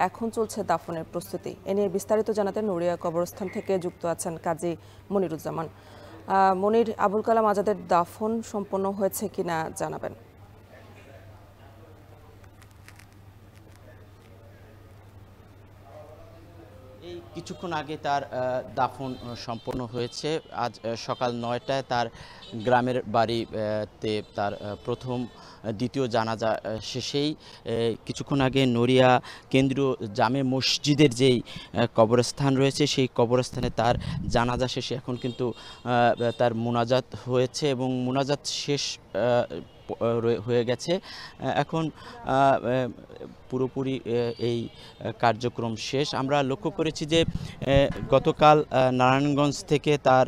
এখন চলছে দাফনের প্রস্তুতি। এ নিয়ে বিস্তারিত জানাতে নড়িয়া কবরস্থান থেকে যুক্ত আছেন কাজী মনিরুজ্জামান। মনির, আবুল কালাম আজাদের দাফন সম্পন্ন হয়েছে কিনা জানাবেন। এই কিছুক্ষণ আগে তার দাফন সম্পন্ন হয়েছে। আজ সকাল ৯টায় তার গ্রামের বাড়িতে তার প্রথম দ্বিতীয় জানাজা শেষেই কিছুক্ষণ আগে নড়িয়া কেন্দ্রীয় জামে মসজিদের যেই কবরস্থান রয়েছে সেই কবরস্থানে তার জানাজা শেষে এখন কিন্তু তার মোনাজাত হয়েছে এবং মোনাজাত শেষ হয়ে গেছে। এখন পুরোপুরি এই কার্যক্রম শেষ। আমরা লক্ষ্য করেছি যে গতকাল নারায়ণগঞ্জ থেকে তার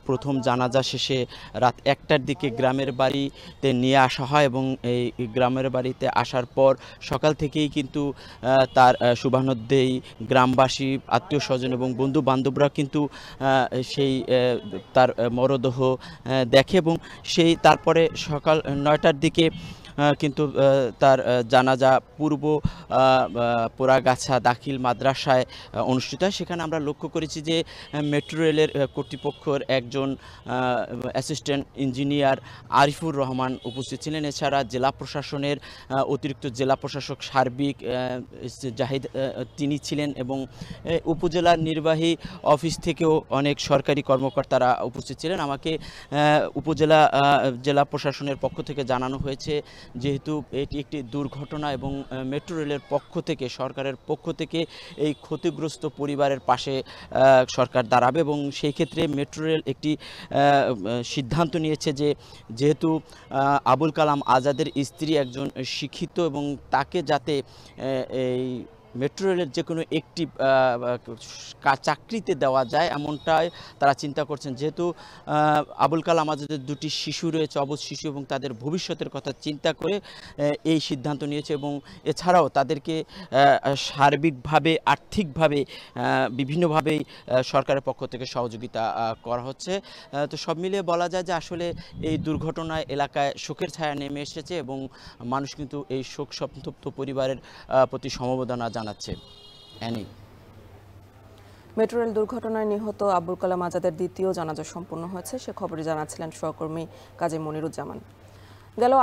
প্রথম জানাজা শেষে রাত ১টার দিকে গ্রামের বাড়িতে নিয়ে আসা হয় এবং এই গ্রামের বাড়িতে আসার পর সকাল থেকেই কিন্তু তার শুভানুধ্যায়ী গ্রামবাসী, আত্মীয় স্বজন এবং বন্ধু বান্ধবরা কিন্তু সেই তার মরদেহ দেখে এবং সেই তারপরে সকাল ৯টার দিকে কিন্তু তার জানাজা পূর্ব পোড়াগাছা দাখিল মাদ্রাসায় অনুষ্ঠিত হয়। সেখানে আমরা লক্ষ্য করেছি যে মেট্রো রেলের কর্তৃপক্ষের একজন অ্যাসিস্ট্যান্ট ইঞ্জিনিয়ার আরিফুর রহমান উপস্থিত ছিলেন। এছাড়া জেলা প্রশাসনের অতিরিক্ত জেলা প্রশাসক সার্বিক জাহিদ তিনি ছিলেন এবং উপজেলার নির্বাহী অফিস থেকেও অনেক সরকারি কর্মকর্তারা উপস্থিত ছিলেন। আমাকে জেলা প্রশাসনের পক্ষ থেকে জানানো হয়েছে যেহেতু এটি একটি দুর্ঘটনা এবং মেট্রো রেলের পক্ষ থেকে, সরকারের পক্ষ থেকে এই ক্ষতিগ্রস্ত পরিবারের পাশে সরকার দাঁড়াবে এবং সেই ক্ষেত্রে মেট্রো রেল একটি সিদ্ধান্ত নিয়েছে যে যেহেতু আবুল কালাম আজাদের স্ত্রী একজন শিক্ষিত এবং তাকে যাতে এই মেট্রো রেলের যে কোনো একটি চাকরিতে দেওয়া যায় এমনটাই তারা চিন্তা করছেন। যেহেতু আবুল কালাম আজাদের দুটি শিশু রয়েছে, অবুঝ শিশু, এবং তাদের ভবিষ্যতের কথা চিন্তা করে এই সিদ্ধান্ত নিয়েছে এবং এছাড়াও তাদেরকে সার্বিকভাবে আর্থিকভাবে বিভিন্নভাবেই সরকারের পক্ষ থেকে সহযোগিতা করা হচ্ছে। তো সব মিলিয়ে বলা যায় যে আসলে এই দুর্ঘটনায় এলাকায় শোকের ছায়া নেমে এসেছে এবং মানুষ কিন্তু এই শোক সন্তপ্ত পরিবারের প্রতি সমবেদনা জানাচ্ছে। অ্যানি, মেট্রো রেল দুর্ঘটনায় নিহত আবুল কালাম আজাদের দ্বিতীয় জানাজা সম্পন্ন হয়েছে, সে খবরই জানাচ্ছিলেন সহকর্মী কাজী মনিরুজ্জামান। গেল